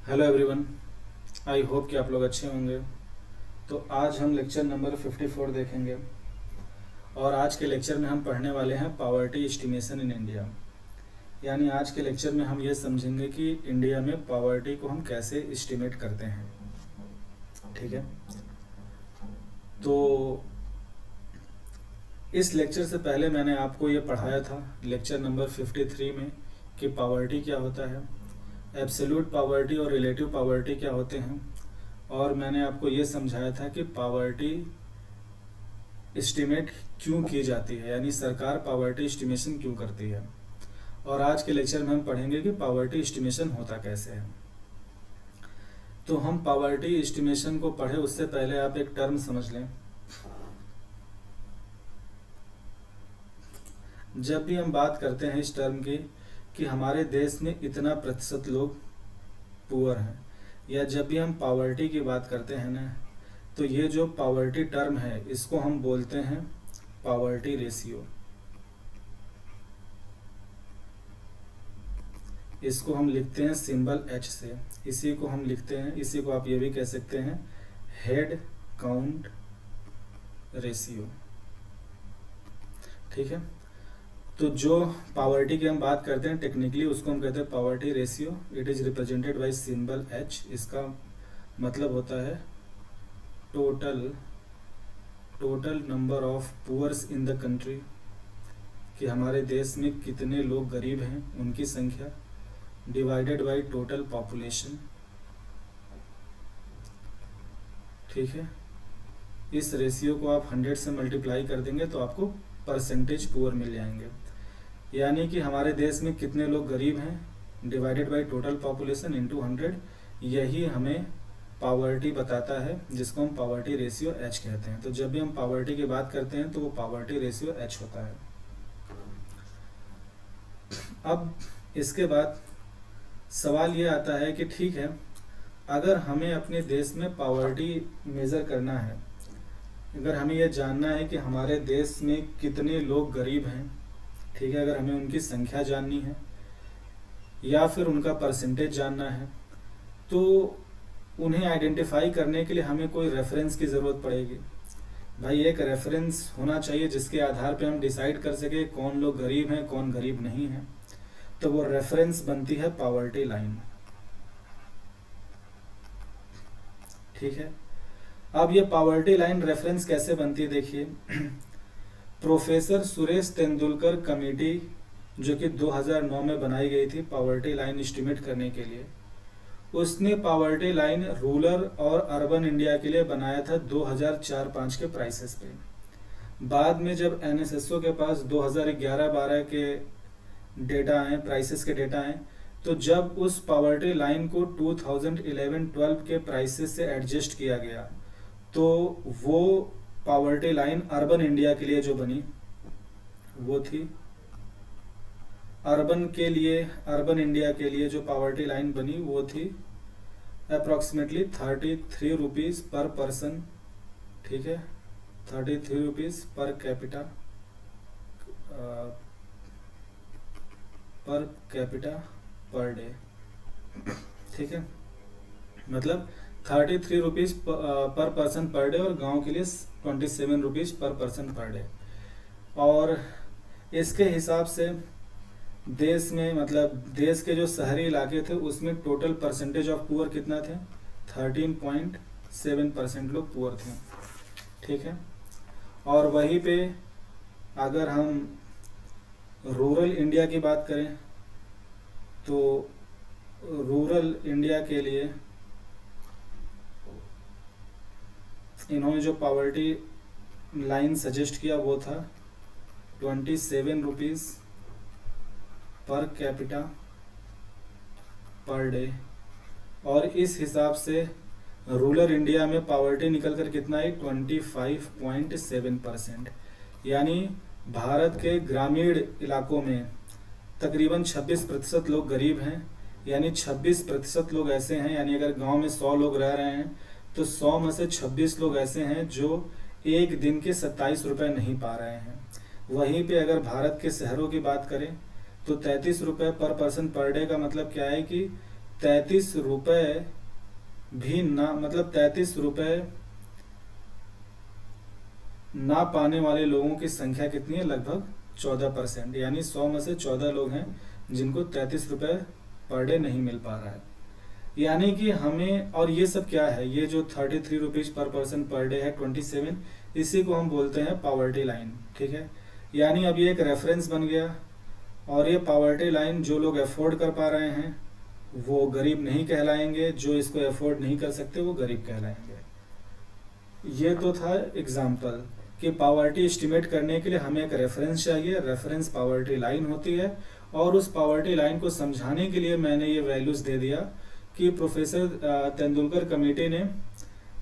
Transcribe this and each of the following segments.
Hello everyone. I hope कि आप लोग अच्छे होंगे। तो आज हम लेक्चर नंबर 54 देखेंगे और आज के लेक्चर में हम पढ़ने वाले हैं पावर्टी एस्टिमेशन इन इंडिया। यानी आज के लेक्चर में हम ये समझेंगे कि इंडिया में पावर्टी को हम कैसे एस्टिमेट करते हैं। ठीक है, तो इस लेक्चर से पहले मैंने आपको ये पढ़ाया था लेक्चर नंबर 53 में कि पावर्टी क्या होता है, एब्सोल्यूट पावर्टी और रिलेटिव पावर्टी क्या होते हैं, और मैंने आपको ये समझाया था कि पावर्टी एस्टिमेट क्यों की जाती है, यानी सरकार पावर्टी एस्टिमेशन क्यों करती है। और आज के लेक्चर में हम पढ़ेंगे कि पावर्टी एस्टिमेशन होता कैसे है। तो हम पावर्टी एस्टिमेशन को पढ़े उससे पहले आप एक टर्म समझ लें। जब भी हम बात करते हैं इस टर्म की कि हमारे देश में इतना प्रतिशत लोग पुअर हैं, या जब भी हम पावर्टी की बात करते हैं ना, तो ये जो पावर्टी टर्म है इसको हम बोलते हैं पावर्टी रेशियो। इसको हम लिखते हैं सिंबल H से। इसी को हम लिखते हैं, इसी को आप ये भी कह सकते हैं हेड काउंट रेशियो। ठीक है, तो जो पावर्टी की हम बात करते हैं टेक्निकली उसको हम कहते हैं poverty ratio. It is represented by symbol H। इसका मतलब होता है total number of poors in the country, कि हमारे देश में कितने लोग गरीब हैं उनकी संख्या, डिवाइडेड बाय टोटल पॉपुलेशन। ठीक है, इस रेशियो को आप 100 से मल्टीप्लाई कर देंगे तो आपको परसेंटेज पुअर मिल जाएंगे। यानी कि हमारे देश में कितने लोग गरीब हैं divided by total population into 100, यही हमें पावर्टी बताता है, जिसको हम पावर्टी रेशियो H कहते हैं। तो जब भी हम पावर्टी की बात करते हैं तो वो पावर्टी रेशियो H होता है। अब इसके बाद सवाल ये आता है कि ठीक है, अगर हमें अपने देश में पावर्टी मेज़र करना है, अगर हमें यह जानना है कि हमारे देश में कितने लोग गरीब हैं, ठीक है, अगर हमें उनकी संख्या जाननी है या फिर उनका परसेंटेज जानना है, तो उन्हें आइडेंटिफाई करने के लिए हमें कोई रेफरेंस की ज़रूरत पड़ेगी। भाई एक रेफरेंस होना चाहिए जिसके आधार पे हम डिसाइड कर सके कौन लोग गरीब हैं कौन गरीब नहीं है। तो वो रेफरेंस बनती है पावर्टी लाइन। ठीक है, अब ये पावर्टी लाइन रेफरेंस कैसे बनती है देखिए। प्रोफेसर सुरेश तेंदुलकर कमेटी जो कि 2009 में बनाई गई थी पावर्टी लाइन एस्टिमेट करने के लिए, उसने पावर्टी लाइन रूरल और अर्बन इंडिया के लिए बनाया था 2004-05 के प्राइसेस पे। बाद में जब NSSO के पास 2011-12 के डेटा आए, प्राइसेस के डेटा आए, तो जब उस पावर्टी लाइन को 2011-12 के प्राइसेस से एडजस्ट किया गया, तो वो पावर्टी लाइन अर्बन इंडिया के लिए जो बनी वो थी अर्बन इंडिया के लिए जो पावर्टी लाइन बनी वो थी अप्रॉक्सीमेटली 33 रुपीज़ पर पर्सन। ठीक है, 33 rupees per capita per day. ठीक है, मतलब 33 रुपीज़ पर पर्सन पर डे, और गांव के लिए 27 रुपीज़ पर पर्सन पर डे। और इसके हिसाब से देश में, मतलब देश के जो शहरी इलाके थे उसमें टोटल परसेंटेज ऑफ पुअर कितना थे, 13.7% लोग पुअर थे। ठीक है, और वहीं पे अगर हम रूरल इंडिया की बात करें तो रूरल इंडिया के लिए इन्होंने जो पावर्टी लाइन सजेस्ट किया वो था 27 rupees per capita per day. और इस हिसाब से रूरल इंडिया में पावर्टी निकल कर कितना है, 25.7%। यानी भारत के ग्रामीण इलाकों में तकरीबन 26% लोग गरीब हैं, यानी 26% लोग ऐसे हैं, यानी अगर गांव में 100 लोग रह रहे हैं तो 100 में से 26 लोग ऐसे हैं जो एक दिन के 27 रुपये नहीं पा रहे हैं। वहीं पे अगर भारत के शहरों की बात करें तो 33 रुपये पर पर्सन पर डे का मतलब क्या है कि 33 रुपये भी ना, मतलब 33 रुपये ना पाने वाले लोगों की संख्या कितनी है? लगभग 14%, यानी 100 में से 14 लोग हैं जिनको 33 रुपये पर डे नहीं मिल पा रहा है। यानी कि हमें, और ये सब क्या है, ये जो 33 रुपीज़ पर पर्सन पर डे है 27, इसी को हम बोलते हैं पावर्टी लाइन। ठीक है, यानी अब ये एक रेफरेंस बन गया, और ये पावर्टी लाइन जो लोग अफोर्ड कर पा रहे हैं वो गरीब नहीं कहलाएंगे, जो इसको अफोर्ड नहीं कर सकते वो गरीब कहलाएंगे। ये तो था एग्जाम्पल कि पावर्टी एस्टिमेट करने के लिए हमें एक रेफरेंस चाहिए, रेफरेंस पावर्टी लाइन होती है, और उस पावर्टी लाइन को समझाने के लिए मैंने ये वैल्यूज़ दे दिया कि प्रोफेसर तेंदुलकर कमेटी ने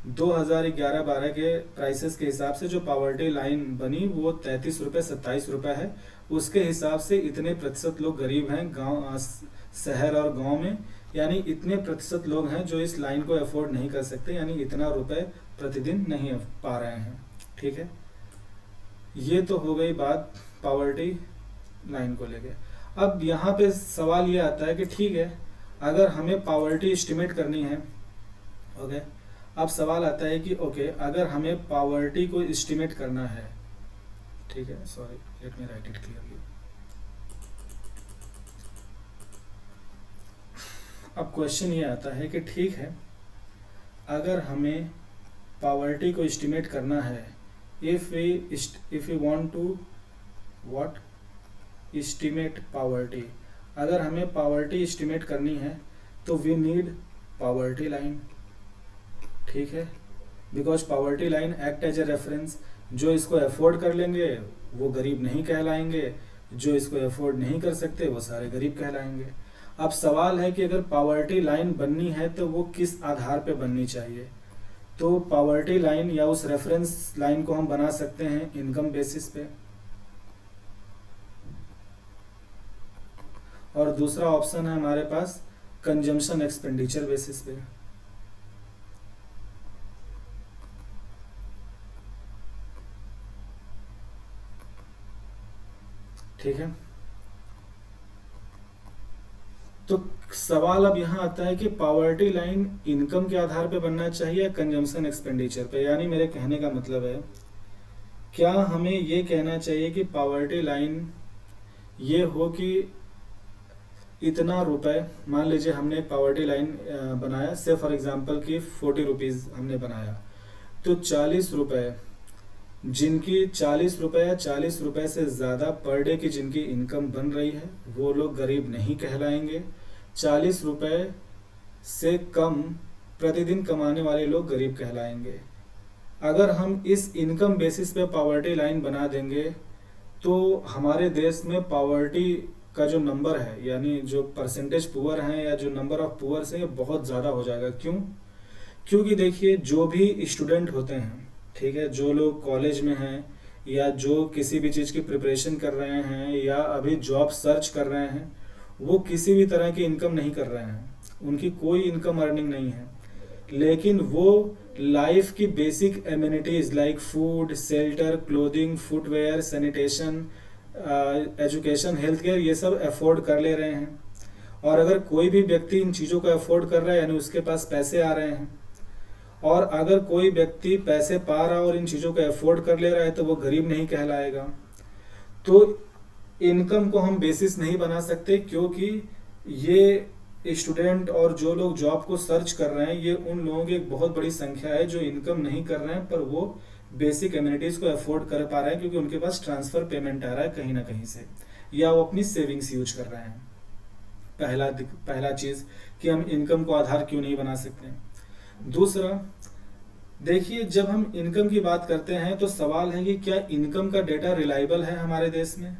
2011-12 के प्राइसेस के हिसाब से जो पावर्टी लाइन बनी वो 33 रुपये 27 रुपये है। उसके हिसाब से इतने प्रतिशत लोग गरीब हैं गांव, शहर और गांव में, यानी इतने प्रतिशत लोग हैं जो इस लाइन को अफोर्ड नहीं कर सकते, यानी इतना रुपए प्रतिदिन नहीं पा रहे हैं। ठीक है, ये तो हो गई बात पावर्टी लाइन को लेके। अब यहाँ पे सवाल ये आता है कि ठीक है, अगर हमें पावर्टी एस्टिमेट करनी है, ओके, अब सवाल आता है कि ओके, अगर हमें पावर्टी को एस्टिमेट करना है, ठीक है, sorry, let me right it clearly. अब क्वेश्चन ये आता है कि ठीक है, अगर हमें पावर्टी को एस्टिमेट करना है, if we want to what estimate poverty, अगर हमें पावर्टी एस्टिमेट करनी है तो we need पावर्टी लाइन। ठीक है, because poverty line act as a reference, जो इसको अफोर्ड कर लेंगे वो गरीब नहीं कहलाएंगे, जो इसको अफोर्ड नहीं कर सकते वो सारे गरीब कहलाएंगे। अब सवाल है कि अगर पावर्टी लाइन बननी है तो वो किस आधार पे बननी चाहिए? तो पावर्टी लाइन या उस रेफरेंस लाइन को हम बना सकते हैं इनकम बेसिस पे, और दूसरा ऑप्शन है हमारे पास कंजम्पशन एक्सपेंडिचर बेसिस पे। ठीक है, तो सवाल अब यहाँ आता है कि पावर्टी लाइन इनकम के आधार पे बनना चाहिए या कंजम्पशन एक्सपेंडिचर पे। यानी मेरे कहने का मतलब है, क्या हमें ये कहना चाहिए कि पावर्टी लाइन ये हो कि इतना रुपए, मान लीजिए हमने एक पावर्टी लाइन बनाया, से फॉर एग्जांपल कि 40 रुपीज़ हमने बनाया, तो 40 रुपए, जिनकी 40 रुपए या 40 रुपए से ज़्यादा पर डे की जिनकी इनकम बन रही है वो लोग गरीब नहीं कहलाएंगे। 40 रुपए से कम प्रतिदिन कमाने वाले लोग गरीब कहलाएंगे। अगर हम इस इनकम बेसिस पे पावर्टी लाइन बना देंगे तो हमारे देश में पावर्टी का जो नंबर है, यानी जो परसेंटेज पुअर हैं या जो नंबर ऑफ पुअर्स हैं, ये बहुत ज़्यादा हो जाएगा। क्यों? क्योंकि देखिए, जो भी स्टूडेंट होते हैं, ठीक है, जो लोग कॉलेज में हैं या जो किसी भी चीज़ की प्रिपरेशन कर रहे हैं या अभी जॉब सर्च कर रहे हैं, वो किसी भी तरह की इनकम नहीं कर रहे हैं, उनकी कोई इनकम अर्निंग नहीं है, लेकिन वो लाइफ की basic amenities like food, shelter, clothing, footwear, sanitation, education, health care, ये सब अफोर्ड कर ले रहे हैं। और अगर कोई भी व्यक्ति इन चीज़ों को अफोर्ड कर रहा है, यानी उसके पास पैसे आ रहे हैं, और अगर कोई व्यक्ति पैसे पा रहा है और इन चीज़ों को अफोर्ड कर ले रहा है, तो वो गरीब नहीं कहलाएगा। तो इनकम को हम बेसिस नहीं बना सकते, क्योंकि ये स्टूडेंट और जो लोग जॉब को सर्च कर रहे हैं, ये उन लोगों की एक बहुत बड़ी संख्या है जो इनकम नहीं कर रहे हैं पर वो बेसिक एमिनिटीज़ को अफोर्ड कर पा रहे हैं, क्योंकि उनके पास ट्रांसफ़र पेमेंट आ रहा है कहीं ना कहीं से, या वो अपनी सेविंग्स यूज कर रहे हैं। पहला चीज़ कि हम इनकम को आधार क्यों नहीं बना सकते। दूसरा, देखिए, जब हम इनकम की बात करते हैं तो सवाल है कि क्या इनकम का डेटा रिलायबल है हमारे देश में?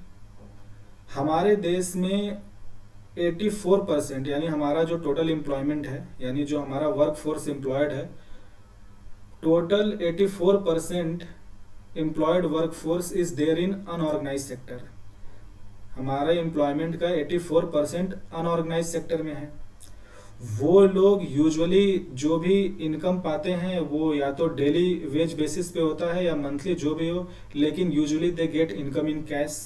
हमारे देश में 84%, यानी हमारा जो टोटल एम्प्लॉयमेंट है, यानी जो हमारा वर्क फोर्स एम्प्लॉयड है, total 84% employed work force is there in unorganised sector. हमारा एम्प्लॉयमेंट का 84% अनऑर्गेनाइज सेक्टर में है। वो लोग यूजुअली जो भी इनकम पाते हैं वो या तो डेली वेज बेसिस पे होता है या मंथली, जो भी हो, लेकिन usually they get income in cash.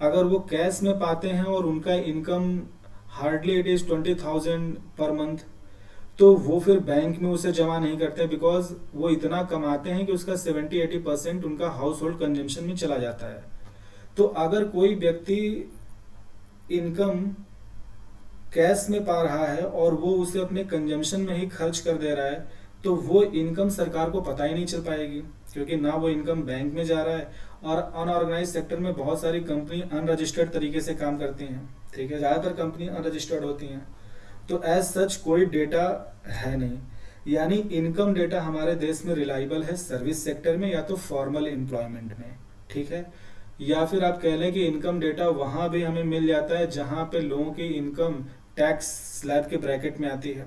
अगर वो कैश में पाते हैं और उनका income hardly it is 20,000 per month, तो वो फिर बैंक में उसे जमा नहीं करते, बिकॉज वो इतना कमाते हैं कि उसका 70-80% उनका हाउस होल्ड कंजम्पशन में चला जाता है। तो अगर कोई व्यक्ति इनकम कैश में पा रहा है और वो उसे अपने कंजम्पशन में ही खर्च कर दे रहा है, तो वो इनकम सरकार को पता ही नहीं चल पाएगी, क्योंकि ना वो इनकम बैंक में जा रहा है, और अनऑर्गेनाइज सेक्टर में बहुत सारी कंपनी अनरजिस्टर्ड तरीके से काम करती हैं। ठीक है, ज़्यादातर कंपनी अनरजिस्टर्ड होती हैं, तो एज सच कोई डेटा है नहीं। यानी इनकम डेटा हमारे देश में रिलायबल है सर्विस सेक्टर में या तो फॉर्मल एम्प्लॉयमेंट में। ठीक है, या फिर आप कह लें कि इनकम डेटा वहाँ भी हमें मिल जाता है जहाँ पे लोगों की इनकम टैक्स स्लैब के ब्रैकेट में आती है,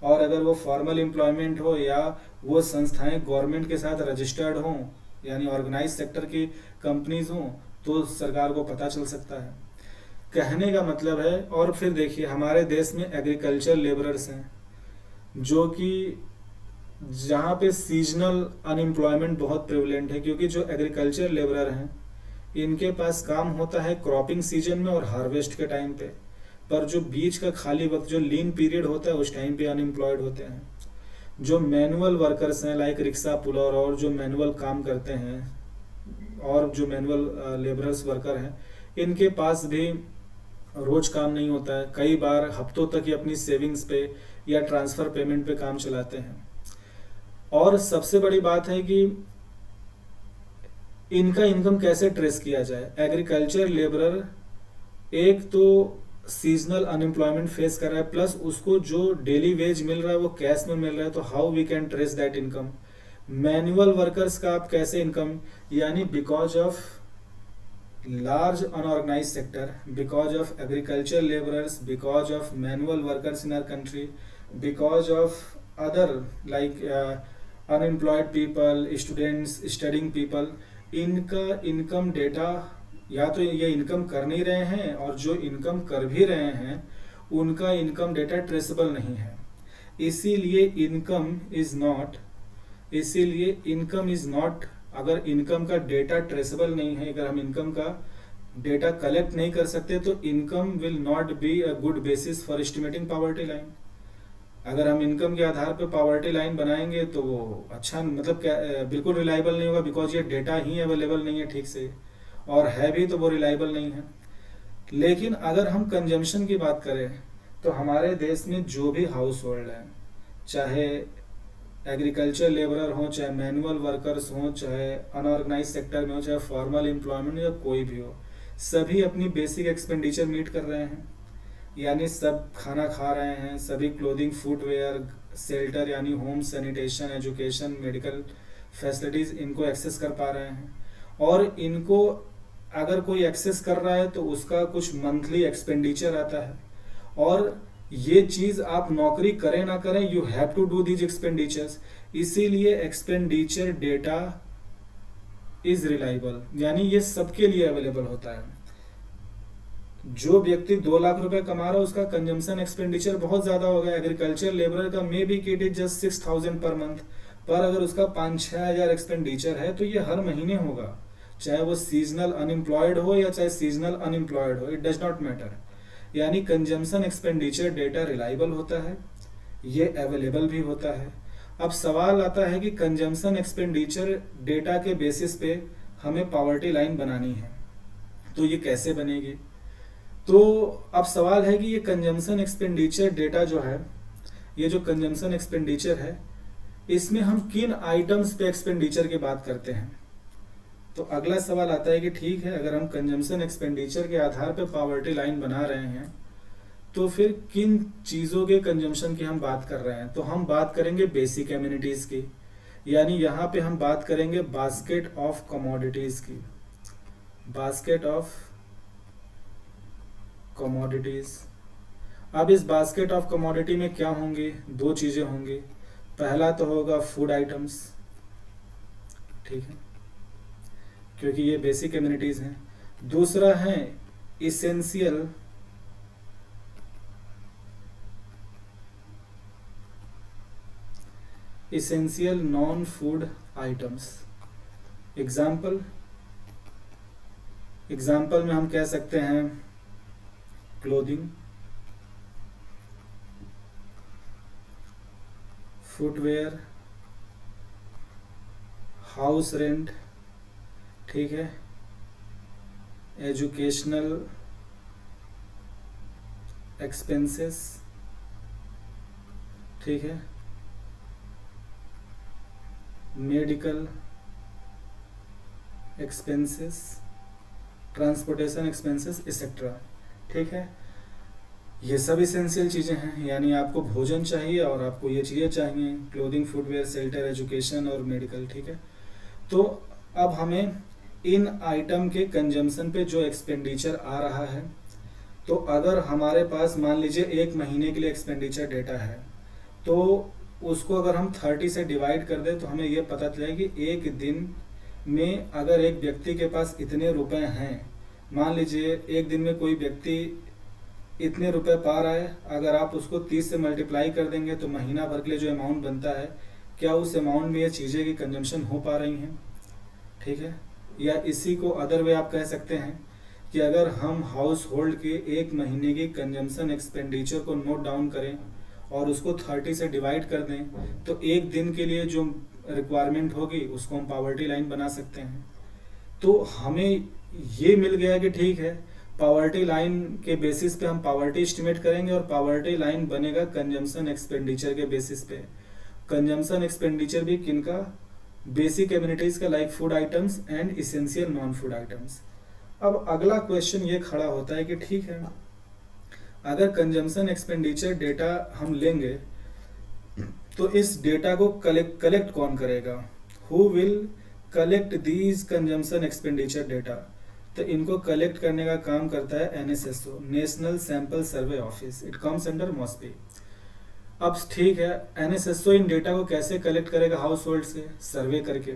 और अगर वो फॉर्मल एम्प्लॉयमेंट हो या वो संस्थाएं गवर्नमेंट के साथ रजिस्टर्ड हों, यानी ऑर्गेनाइज सेक्टर की कंपनीज हों, तो सरकार को पता चल सकता है। कहने का मतलब है, और फिर देखिए हमारे देश में एग्रीकल्चर लेबरर्स हैं जो कि जहाँ पे सीजनल अनएम्प्लॉयमेंट बहुत प्रेवलेंट है, क्योंकि जो एग्रीकल्चर लेबरर हैं इनके पास काम होता है क्रॉपिंग सीजन में और हार्वेस्ट के टाइम पे, पर जो बीच का खाली वक्त, जो लीन पीरियड होता है, उस टाइम पे अनएम्प्लॉयड होते हैं। जो मैनुअल वर्कर्स हैं लाइक रिक्शा पुलर और जो मैनुअल काम करते हैं, और जो मैनुअल लेबरर्स वर्कर हैं, इनके पास भी रोज काम नहीं होता है, कई बार हफ्तों तक ये अपनी सेविंग्स पे या ट्रांसफर पेमेंट पे काम चलाते हैं। और सबसे बड़ी बात है कि इनका इनकम कैसे ट्रेस किया जाए। एग्रीकल्चर लेबरर एक तो सीजनल अनएम्प्लॉयमेंट फेस कर रहा है, प्लस उसको जो डेली वेज मिल रहा है वो कैश में मिल रहा है, तो how we can trace that income. Manual workers का आप कैसे इनकम, यानी because of large unorganized sector, because of agriculture laborers, because of manual workers in our country, because of other like unemployed people, students, studying people, इनका income data या तो ये income कर नहीं रहे हैं, और जो इनकम कर भी रहे हैं उनका इनकम डेटा ट्रेसेबल नहीं है। इसीलिए इनकम इज नॉट, अगर इनकम का डेटा ट्रेसेबल नहीं है, अगर हम इनकम का डेटा कलेक्ट नहीं कर सकते, तो income will not be a good basis for estimating poverty line. अगर हम इनकम के आधार पर पॉवर्टी लाइन बनाएंगे तो वो अच्छा, मतलब क्या, बिल्कुल रिलायबल नहीं होगा, बिकॉज ये डेटा ही अवेलेबल नहीं है ठीक से, और है भी तो वो रिलायबल नहीं है। लेकिन अगर हम कंजम्पशन की बात करें, तो हमारे देश में जो भी हाउस होल्ड है, चाहे एग्रीकल्चर लेबरर हो, चाहे मैनुअल वर्कर्स हो, चाहे अनऑर्गेनाइज सेक्टर में हो, चाहे फॉर्मल एम्प्लॉयमेंट या कोई भी हो, सभी अपनी बेसिक एक्सपेंडिचर मीट कर रहे हैं। यानी सब खाना खा रहे हैं, सभी क्लोथिंग, फुटवेयर, शेल्टर यानी home, sanitation, education, medical facilities इनको एक्सेस कर पा रहे हैं। और इनको अगर कोई एक्सेस कर रहा है तो उसका कुछ मंथली एक्सपेंडिचर आता है, और ये चीज आप नौकरी करें ना करें, you have to do these expenditures. इसीलिए एक्सपेंडिचर डेटा इज रिलायबल, यानी ये सबके लिए अवेलेबल होता है। जो व्यक्ति 2 लाख रुपए कमा रहा है उसका कंजम्पशन एक्सपेंडिचर बहुत ज्यादा होगा। एग्रीकल्चर लेबरर का may be kit is just 6,000 per month, पर अगर उसका 5-6 हजार एक्सपेंडिचर है तो ये हर महीने होगा, चाहे वो सीजनल अनएम्प्लॉयड हो या चाहे सीजनल अनएम्प्लॉयड हो, इट डज नॉट मैटर। यानी कंजम्पशन एक्सपेंडिचर डेटा रिलायबल होता है, ये अवेलेबल भी होता है। अब सवाल आता है कि कंजम्पशन एक्सपेंडिचर डेटा के बेसिस पे हमें पॉवर्टी लाइन बनानी है, तो ये कैसे बनेगी। तो अब सवाल है कि ये कंजम्पशन एक्सपेंडिचर डेटा जो है, ये जो कंजम्पशन एक्सपेंडिचर है, इसमें हम किन आइटम्स पे एक्सपेंडिचर की बात करते हैं। तो अगला सवाल आता है कि ठीक है, अगर हम कंजम्पशन एक्सपेंडिचर के आधार पे पॉवर्टी लाइन बना रहे हैं, तो फिर किन चीज़ों के कंजम्पशन की हम बात कर रहे हैं। तो हम बात करेंगे बेसिक एमिनिटीज़ की, यानी यहाँ पे हम बात करेंगे बास्केट ऑफ कमोडिटीज़ की। Basket of commodities. अब इस बास्केट ऑफ कमोडिटी में क्या होंगी, 2 चीज़ें होंगी। पहला तो होगा फूड आइटम्स, ठीक है, क्योंकि ये बेसिक एमिनिटीज़ हैं। दूसरा है essential non food items. Example में हम कह सकते हैं क्लोथिंग, फुटवेयर, हाउस रेंट, ठीक है, एजुकेशनल एक्सपेंसेस, ठीक है, medical expenses, transportation expenses etcetera, ठीक है। ये सब इसेंशियल चीज़ें हैं, यानी आपको भोजन चाहिए और आपको ये चीज़ें चाहिए, क्लोथिंग, फुटवेयर, शेल्टर, एजुकेशन और मेडिकल, ठीक है। तो अब हमें इन आइटम के कंजम्पशन पे जो एक्सपेंडिचर आ रहा है, तो अगर हमारे पास मान लीजिए 1 महीने के लिए एक्सपेंडिचर डेटा है, तो उसको अगर हम 30 से डिवाइड कर दें तो हमें ये पता चलेगा कि एक दिन में अगर एक व्यक्ति के पास इतने रुपए हैं, मान लीजिए एक दिन में कोई व्यक्ति इतने रुपए पा रहा है, अगर आप उसको 30 से मल्टीप्लाई कर देंगे तो महीना भर के लिए जो अमाउंट बनता है, क्या उस अमाउंट में ये चीज़ें की कंजम्पशन हो पा रही हैं, ठीक है। या इसी को अदर वे आप कह सकते हैं कि अगर हम हाउस होल्ड के 1 महीने की कंजम्पशन एक्सपेंडिचर को नोट डाउन करें और उसको 30 से डिवाइड कर दें तो एक दिन के लिए जो रिक्वायरमेंट होगी उसको हम पावर्टी लाइन बना सकते हैं। तो हमें ये मिल गया कि ठीक है, पावर्टी लाइन के बेसिस पे हम पावर्टी एस्टिमेट करेंगे और पावर्टी लाइन बनेगा कंजम्पशन एक्सपेंडिचर के बेसिस पे। कंजम्पशन एक्सपेंडिचर भी किनका, बेसिक एमिनिटीज का, like food items and essential non food items. अब अगला क्वेश्चन ये खड़ा होता है कि ठीक है, अगर कंजम्पशन एक्सपेंडिचर डेटा हम लेंगे तो इस डेटा को कलेक्ट कौन करेगा, who will collect these consumption expenditure data. तो इनको कलेक्ट करने का काम करता है NSSO, national sample survey office, it comes under MoSPI. अब ठीक है, NSSO इन डेटा को कैसे कलेक्ट करेगा हाउस होल्ड से, सर्वे करके।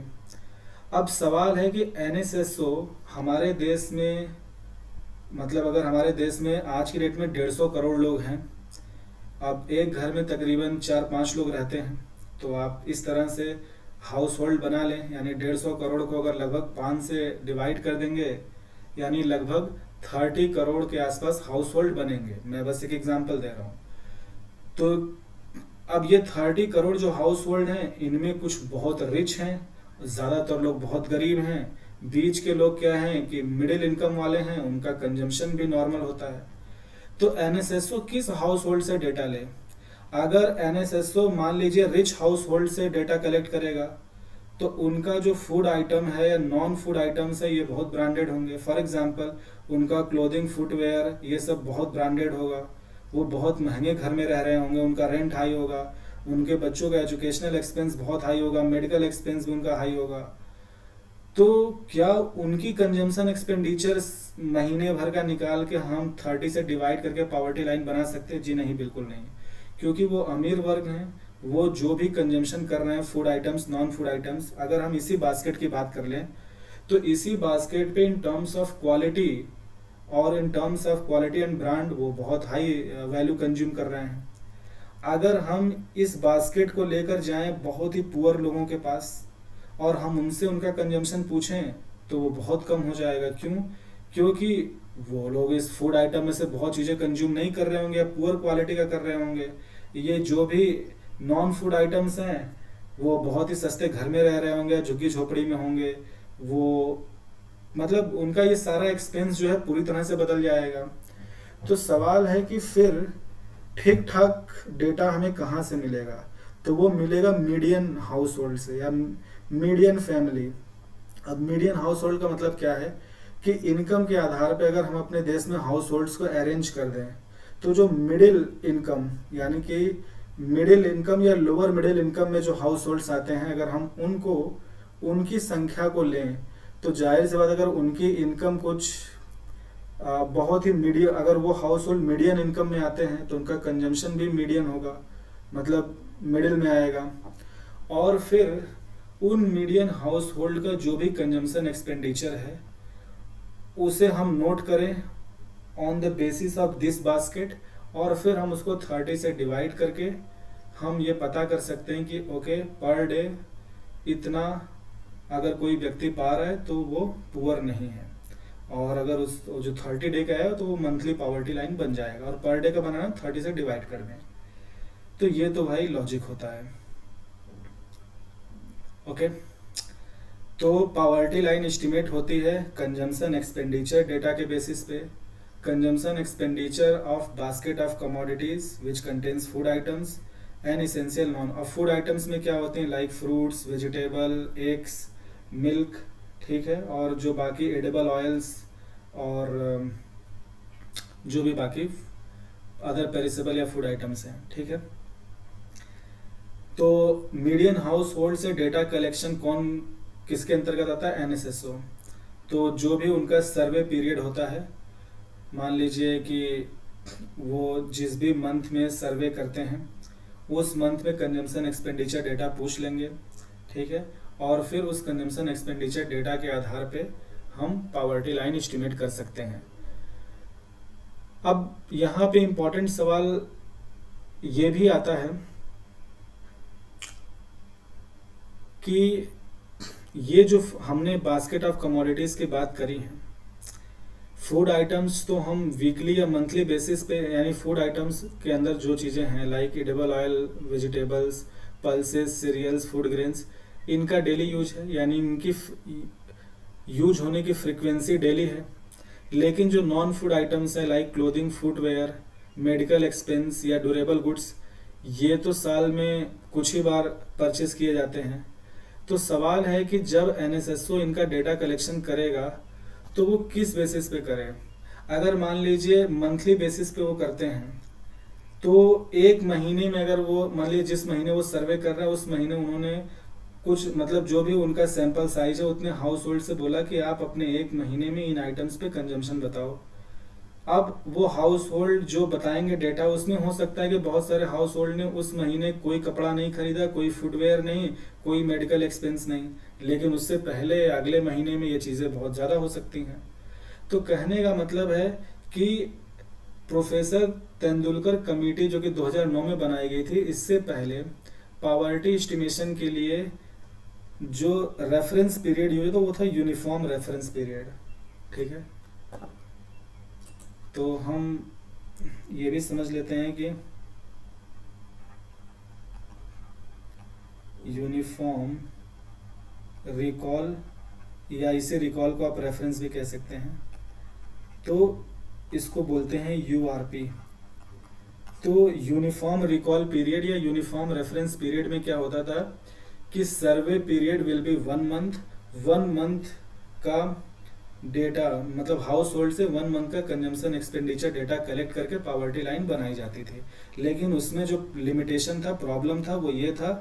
अब सवाल है कि NSSO हमारे देश में, मतलब अगर हमारे देश में आज की डेट में 150 करोड़ लोग हैं, अब एक घर में तकरीबन 4-5 लोग रहते हैं, तो आप इस तरह से हाउस होल्ड बना लें, यानी 150 करोड़ को अगर लगभग 5 से डिवाइड कर देंगे यानी लगभग 30 करोड़ के आसपास हाउस होल्ड बनेंगे। मैं बस एक एग्जांपल दे रहा हूँ। तो अब ये 30 करोड़ जो हाउस होल्ड हैं, इनमें कुछ बहुत रिच हैं, ज़्यादातर लोग बहुत गरीब हैं, बीच के लोग क्या हैं कि मिडिल इनकम वाले हैं, उनका कंजम्पशन भी नॉर्मल होता है। तो NSSO किस हाउस होल्ड से डेटा ले, अगर NSSO मान लीजिए रिच हाउस होल्ड से डेटा कलेक्ट करेगा तो उनका जो फूड आइटम है या नॉन फूड आइटम्स है ये बहुत ब्रांडेड होंगे। फॉर एग्जांपल उनका क्लोथिंग, फुटवेयर, ये सब बहुत ब्रांडेड होगा, वो बहुत महंगे घर में रह रहे होंगे, उनका रेंट हाई होगा, उनके बच्चों का एजुकेशनल एक्सपेंस बहुत हाई होगा, मेडिकल एक्सपेंस भी उनका हाई होगा। तो क्या उनकी कंजम्पशन एक्सपेंडिचर महीने भर का निकाल के हम 30 से डिवाइड करके पावर्टी लाइन बना सकते हैं? जी नहीं, बिल्कुल नहीं, क्योंकि वो अमीर वर्ग हैं, वो जो भी कंजम्पशन कर रहे हैं food items, non food items, अगर हम इसी बास्केट की बात कर लें तो इसी बास्केट पे इन टर्म्स ऑफ क्वालिटी और इन terms of quality and brand वो बहुत हाई वैल्यू कंज्यूम कर रहे हैं। अगर हम इस बास्केट को लेकर जाएं बहुत ही पुअर लोगों के पास और हम उनसे उनका कंजम्पशन पूछें तो वो बहुत कम हो जाएगा। क्यों? क्योंकि वो लोग इस फूड आइटम में से बहुत चीज़ें कंज्यूम नहीं कर रहे होंगे, पुअर क्वालिटी का कर रहे होंगे। ये जो भी नॉन फूड आइटम्स हैं वो बहुत ही सस्ते घर में रह रहे होंगे, झुग्गी झोपड़ी में होंगे, वो मतलब उनका ये सारा एक्सपेंस जो है पूरी तरह से बदल जाएगा। तो सवाल है कि फिर ठीक ठाक डेटा हमें कहाँ से मिलेगा? तो वो मिलेगा मीडियन हाउस होल्ड से या मीडियन फैमिली। अब मीडियन हाउस होल्ड का मतलब क्या है कि इनकम के आधार पर अगर हम अपने देश में हाउस होल्ड्स को अरेंज कर दें तो जो मिडिल इनकम यानी कि मिडिल इनकम या लोअर मिडिल इनकम में जो हाउस होल्ड्स आते हैं, अगर हम उनको उनकी संख्या को लें तो जाहिर सी बात अगर उनकी इनकम कुछ बहुत ही मीडियम, अगर वो हाउस होल्ड मीडियन इनकम में आते हैं तो उनका कंजम्पशन भी मीडियन होगा, मतलब मिडिल में आएगा। और फिर उन मीडियन हाउस होल्ड का जो भी कंजम्पशन एक्सपेंडिचर है उसे हम नोट करें on the basis of this basket और फिर हम उसको 30 से डिवाइड करके हम ये पता कर सकते हैं कि ओके पर डे इतना अगर कोई व्यक्ति पा रहा है तो वो पुअर नहीं है, और अगर उस जो 30 डे का है तो वो मंथली पावर्टी लाइन बन जाएगा, और पर डे का बनाना 30 से डिवाइड कर दें। तो ये तो भाई लॉजिक होता है। ओके। तो पावर्टी लाइन एस्टिमेट होती है कंजम्पशन एक्सपेंडिचर डेटा के बेसिस पे। Consumption expenditure of basket of commodities which contains food items and essential non. अब फूड आइटम्स में क्या होते हैं, like fruits, vegetable, eggs, milk, ठीक है, और जो बाकी एडिबल ऑयल्स और जो भी बाकी अदर पेरिसेबल या फूड आइटम्स हैं, ठीक है। तो मीडियन हाउस होल्ड से डेटा कलेक्शन कौन किसके अंतर्गत आता है, एनएसएसओ। तो जो भी उनका सर्वे पीरियड होता है, मान लीजिए कि वो जिस भी मंथ में सर्वे करते हैं उस मंथ में कंजम्पशन एक्सपेंडिचर डेटा पूछ लेंगे, ठीक है, और फिर उस कंजम्पशन एक्सपेंडिचर डेटा के आधार पे हम पावर्टी लाइन एस्टिमेट कर सकते हैं। अब यहाँ पे इम्पोर्टेंट सवाल ये भी आता है कि ये जो हमने बास्केट ऑफ कमोडिटीज़ की बात करी है, फूड आइटम्स तो हम वीकली या मंथली बेसिस पे, यानी फूड आइटम्स के अंदर जो चीज़ें हैं like edible oil, vegetables, pulses, cereals, food grains, इनका डेली यूज है, यानी इनकी यूज होने की फ्रिक्वेंसी डेली है। लेकिन जो नॉन फूड आइटम्स है like clothing, footwear, medical expense या ड्यूरेबल गुड्स, ये तो साल में कुछ ही बार परचेस किए जाते हैं। तो सवाल है कि जब एनएसएसओ इनका डेटा कलेक्शन करेगा तो वो किस बेसिस पे करे। अगर मान लीजिए मंथली बेसिस पे वो करते हैं तो एक महीने में अगर वो मान लीजिए जिस महीने वो सर्वे कर रहा है उस महीने उन्होंने कुछ मतलब जो भी उनका सैंपल साइज है उतने हाउस होल्ड से बोला कि आप अपने एक महीने में इन आइटम्स पे कंजम्पशन बताओ। अब वो हाउस होल्ड जो बताएंगे डेटा, उसमें हो सकता है कि बहुत सारे हाउस होल्ड ने उस महीने कोई कपड़ा नहीं खरीदा, कोई फुटवेयर नहीं, कोई मेडिकल एक्सपेंस नहीं, लेकिन उससे पहले अगले महीने में ये चीज़ें बहुत ज़्यादा हो सकती हैं। तो कहने का मतलब है कि प्रोफेसर तेंदुलकर कमेटी जो कि 2009 में बनाई गई थी, इससे पहले पावर्टी एस्टिमेशन के लिए जो रेफरेंस पीरियड यूज था वो था यूनिफॉर्म रेफरेंस पीरियड, ठीक है। तो हम ये भी समझ लेते हैं कि यूनिफॉर्म रिकॉल, या इसे रिकॉल को आप रेफरेंस भी कह सकते हैं, तो इसको बोलते हैं यूआरपी। तो यूनिफॉर्म रिकॉल पीरियड या यूनिफॉर्म रेफरेंस पीरियड में क्या होता था कि सर्वे पीरियड विल बी 1 मंथ का डेटा, मतलब हाउस होल्ड से 1 मंथ का कंजम्पशन एक्सपेंडिचर डेटा कलेक्ट करके पावर्टी लाइन बनाई जाती थी। लेकिन उसमें जो लिमिटेशन था, प्रॉब्लम था, वो ये था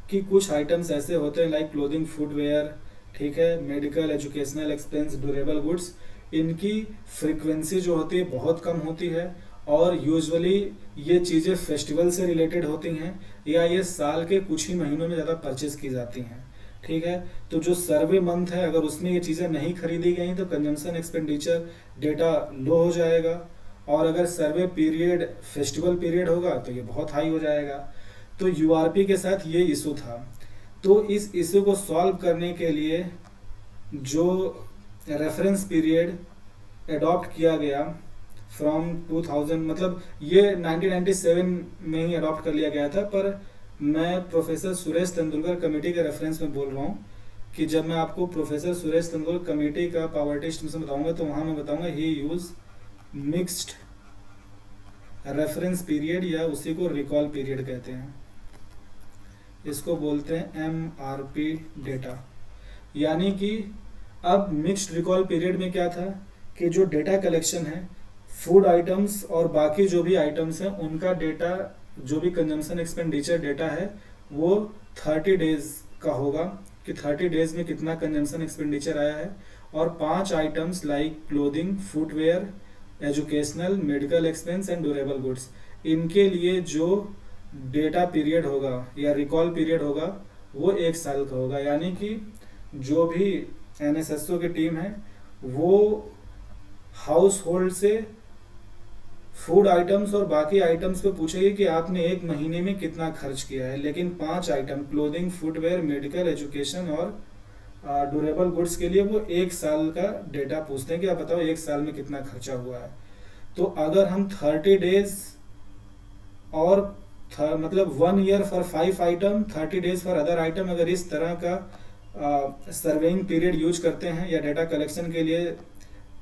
कि कुछ आइटम्स ऐसे होते हैं लाइक क्लोथिंग, फुटवेयर, ठीक है, medical, educational expense, durable goods, इनकी फ्रीक्वेंसी जो होती है बहुत कम होती है और यूजुअली ये चीज़ें फेस्टिवल से रिलेटेड होती हैं या ये साल के कुछ ही महीनों में ज़्यादा परचेज की जाती हैं, ठीक है। तो जो सर्वे मंथ है अगर उसमें ये चीज़ें नहीं खरीदी गई तो कंजम्पशन एक्सपेंडिचर डेटा लो हो जाएगा, और अगर सर्वे पीरियड फेस्टिवल पीरियड होगा तो ये बहुत हाई हो जाएगा। तो यूआरपी के साथ ये इशू था। तो इस इशू को सॉल्व करने के लिए जो रेफरेंस पीरियड एडॉप्ट किया गया फ्रॉम 2000, मतलब ये 1997 में ही अडॉप्ट कर लिया गया था, पर मैं प्रोफेसर सुरेश तेंदुलकर कमेटी के रेफरेंस में बोल रहा हूँ कि जब मैं आपको प्रोफेसर सुरेश तेंदुलकर कमेटी का पावर्टी एस्टिमेशन बताऊंगा तो वहाँ मैं बताऊंगा ही यूज मिक्स्ड रेफरेंस पीरियड, या उसी को रिकॉल पीरियड कहते हैं, इसको बोलते हैं एमआरपी डेटा। यानी कि अब मिक्स्ड रिकॉल पीरियड में क्या था कि जो डेटा कलेक्शन है फूड आइटम्स और बाकी जो भी आइटम्स हैं उनका डेटा, जो भी कंजम्पशन एक्सपेंडिचर डेटा है वो 30 डेज का होगा कि 30 डेज में कितना कंजम्पशन एक्सपेंडिचर आया है, और 5 items like clothing, footwear, educational, medical expense and durable goods, इनके लिए जो डेटा पीरियड होगा या रिकॉल पीरियड होगा वो 1 साल का होगा। यानी कि जो भी एनएसएसओ की टीम है वो हाउस होल्ड से फूड आइटम्स और बाकी आइटम्स पे पूछेगी कि आपने एक महीने में कितना खर्च किया है, लेकिन 5 item clothing, footwear, medical, education और ड्यूरेबल गुड्स के लिए वो 1 साल का डेटा पूछते हैं कि आप बताओ 1 साल में कितना खर्चा हुआ है। तो अगर हम 30 डेज और मतलब 1 year for 5 item, 30 days for other item, अगर इस तरह का सर्वेइंग पीरियड यूज करते हैं या डेटा कलेक्शन के लिए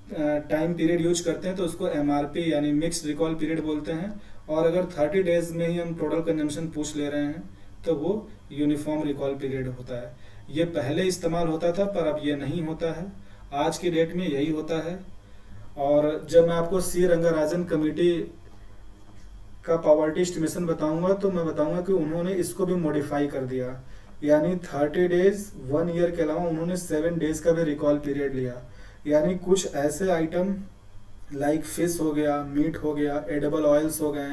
टाइम पीरियड यूज करते हैं तो उसको एमआरपी यानी मिक्स रिकॉल पीरियड बोलते हैं। और अगर 30 डेज में ही हम टोटल कंजम्पशन पूछ ले रहे हैं तो वो यूनिफॉर्म रिकॉल पीरियड होता है। ये पहले इस्तेमाल होता था पर अब ये नहीं होता है, आज की डेट में यही होता है। और जब मैं आपको सी रंगाराजन कमेटी का पॉवर्टी एस्टिमेशन बताऊंगा तो मैं बताऊंगा कि उन्होंने इसको भी मॉडिफाई कर दिया, यानी 30 डेज 1 ईयर के अलावा उन्होंने 7 डेज का भी रिकॉल पीरियड लिया। यानी कुछ ऐसे आइटम लाइक फिश हो गया, मीट हो गया, एडेबल ऑयल्स हो गए,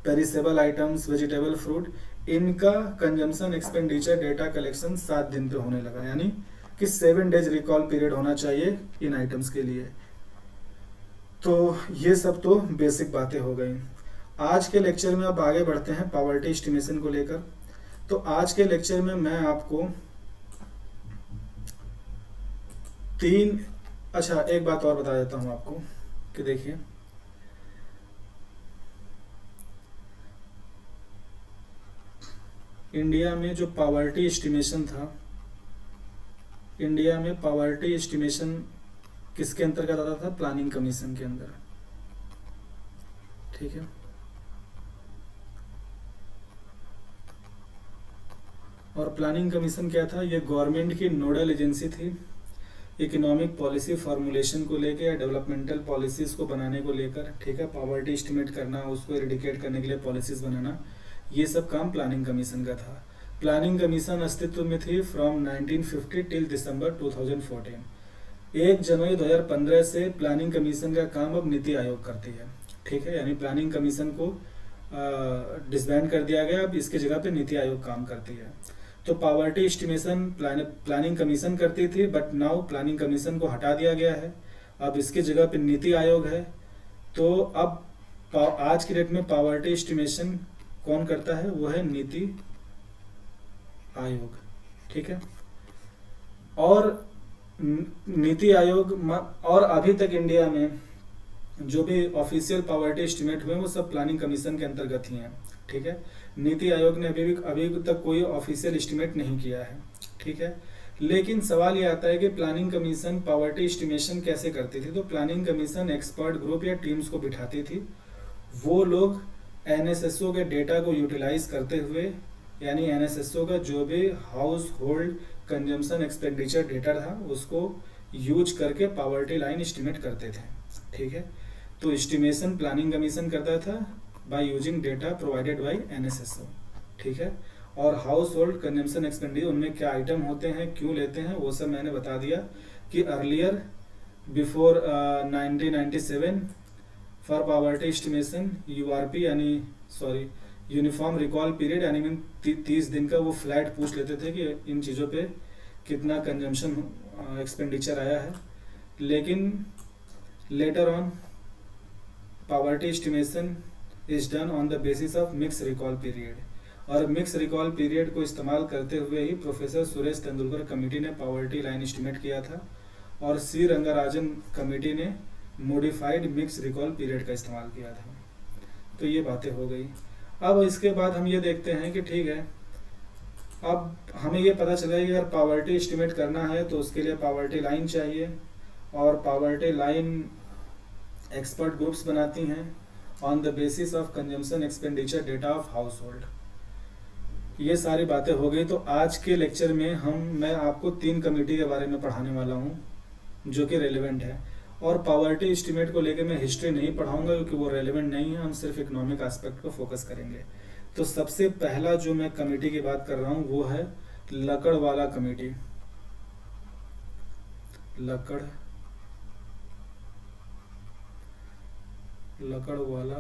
पेरिसेबल आइटम्स, वेजिटेबल फ्रूट, इनका कंजम्पशन एक्सपेंडिचर डेटा कलेक्शन 7 दिन पे होने लगा, यानी कि 7 डेज रिकॉल पीरियड होना चाहिए इन आइटम्स के लिए। तो ये सब तो बेसिक बातें हो गई। आज के लेक्चर में अब आगे बढ़ते हैं पॉवर्टी एस्टिमेशन को लेकर। तो आज के लेक्चर में मैं आपको अच्छा एक बात और बता देता हूं आपको कि देखिए, इंडिया में जो पॉवर्टी एस्टिमेशन था, इंडिया में पॉवर्टी एस्टिमेशन किसके अंतर्गत आता था? प्लानिंग कमीशन के अंदर, ठीक है। और प्लानिंग कमीशन क्या था? ये गवर्नमेंट की नोडल एजेंसी थी इकोनॉमिक पॉलिसी फार्मूलेशन को लेकर या डेवलपमेंटल पॉलिसीज को बनाने को लेकर, ठीक है। पॉवर्टी एस्टिमेट करना, उसको एरिडिकेट करने के लिए पॉलिसीज बनाना, ये सब काम प्लानिंग कमीशन का था। प्लानिंग कमीशन अस्तित्व में थी फ्रॉम 1950 टिल दिसंबर 2014। 1 जनवरी 2015 से प्लानिंग कमीशन का काम अब नीति आयोग करती है, ठीक है। यानी प्लानिंग कमीशन को डिसबैंड कर दिया गया, अब इसकी जगह पे नीति आयोग काम करती है। तो पॉवर्टी एस्टिमेशन प्लानिंग कमीशन करती थी, बट नाउ प्लानिंग कमीशन को हटा दिया गया है, अब इसकी जगह पे नीति आयोग है। तो अब आज की डेट में पॉवर्टी एस्टिमेशन कौन करता है? वो है नीति आयोग, ठीक है। और नीति आयोग और अभी तक इंडिया में जो भी ऑफिशियल पॉवर्टी एस्टिमेट हुए वो सब प्लानिंग कमीशन के अंतर्गत ही हैं, ठीक है। नीति आयोग ने अभी तक कोई ऑफिशियल एस्टिमेट नहीं किया है, ठीक है। लेकिन सवाल ये आता है कि प्लानिंग कमीशन पॉवर्टी एस्टिमेशन कैसे करती थी? तो प्लानिंग कमीशन एक्सपर्ट ग्रुप या टीम्स को बिठाती थी, वो लोग एनएसएसओ के डेटा को यूटिलाइज करते हुए, यानी एनएसएसओ का जो भी house hold consumption expenditure data था उसको यूज करके पॉवर्टी लाइन एस्टिमेट करते थे, ठीक है। तो एस्टिमेशन प्लानिंग कमीशन करता था by using data provided by NSSO, ठीक है। और हाउस होल्ड कंजम्पशन एक्सपेंडिचर, उनमें क्या आइटम होते हैं, क्यों लेते हैं, वो सब मैंने बता दिया कि earlier before 1997 for poverty estimation URP यानी यूनिफॉर्म रिकॉल पीरियड, यानी 30 दिन का वो फ्लैट पूछ लेते थे कि इन चीज़ों पे कितना कंजम्पशन एक्सपेंडिचर आया है। लेकिन later on poverty estimation is done on the basis of mix recall period, और मिक्स रिकॉल पीरियड को इस्तेमाल करते हुए ही प्रोफेसर सुरेश तेंदुलकर कमेटी ने पॉवर्टी लाइन एस्टिमेट किया था, और सी रंगाराजन कमेटी ने मॉडिफाइड मिक्स रिकॉल पीरियड का इस्तेमाल किया था। तो ये बातें हो गई। अब इसके बाद हम ये देखते हैं कि ठीक है, अब हमें ये पता चला कि अगर पॉवर्टी एस्टिमेट करना है तो उसके लिए पॉवर्टी लाइन चाहिए, और पॉवर्टी लाइन एक्सपर्ट ग्रुप्स बनाती हैं on the basis of consumption expenditure data of house hold. ये सारी बातें हो गई। तो आज के लेक्चर में मैं आपको 3 कमेटी के बारे में पढ़ाने वाला हूँ जो कि रेलिवेंट है, और पॉवर्टी एस्टिमेट को लेकर मैं हिस्ट्री नहीं पढ़ाऊंगा क्योंकि वो रेलिवेंट नहीं है, हम सिर्फ इकोनॉमिक एस्पेक्ट को फोकस करेंगे। तो सबसे पहला जो मैं कमेटी की बात कर रहा हूँ वो है Lakdawala committee. Lakdawala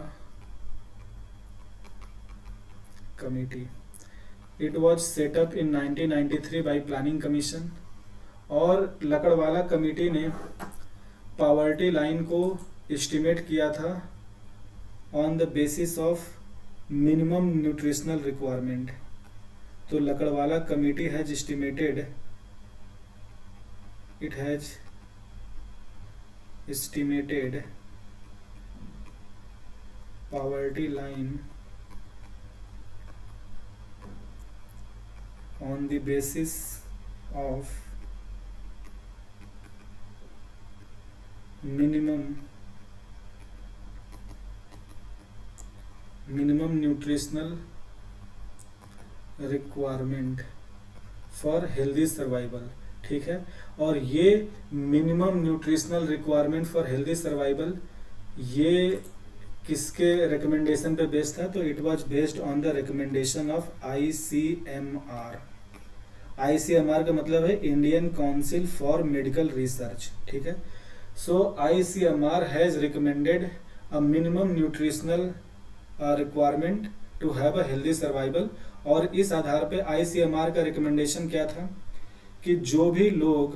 committee, it was set up in 1993 by planning commission, और लकड़वाला कमेटी ने पॉवर्टी लाइन को एस्टिमेट किया था on the basis of minimum nutritional requirement. तो Lakdawala committee has estimated poverty line on the basis of minimum nutritional requirement for healthy survival। ठीक है, और ये minimum nutritional requirement for healthy survival ये किसके रिकमेंडेशन पे बेस्ड था? तो it was based on the recommendation of ICMR। ICMR का मतलब है Indian council for medical research. ठीक है, so ICMR has recommended a minimum nutritional requirement to have a healthy survival. और इस आधार पे ICMR का रिकमेंडेशन क्या था कि जो भी लोग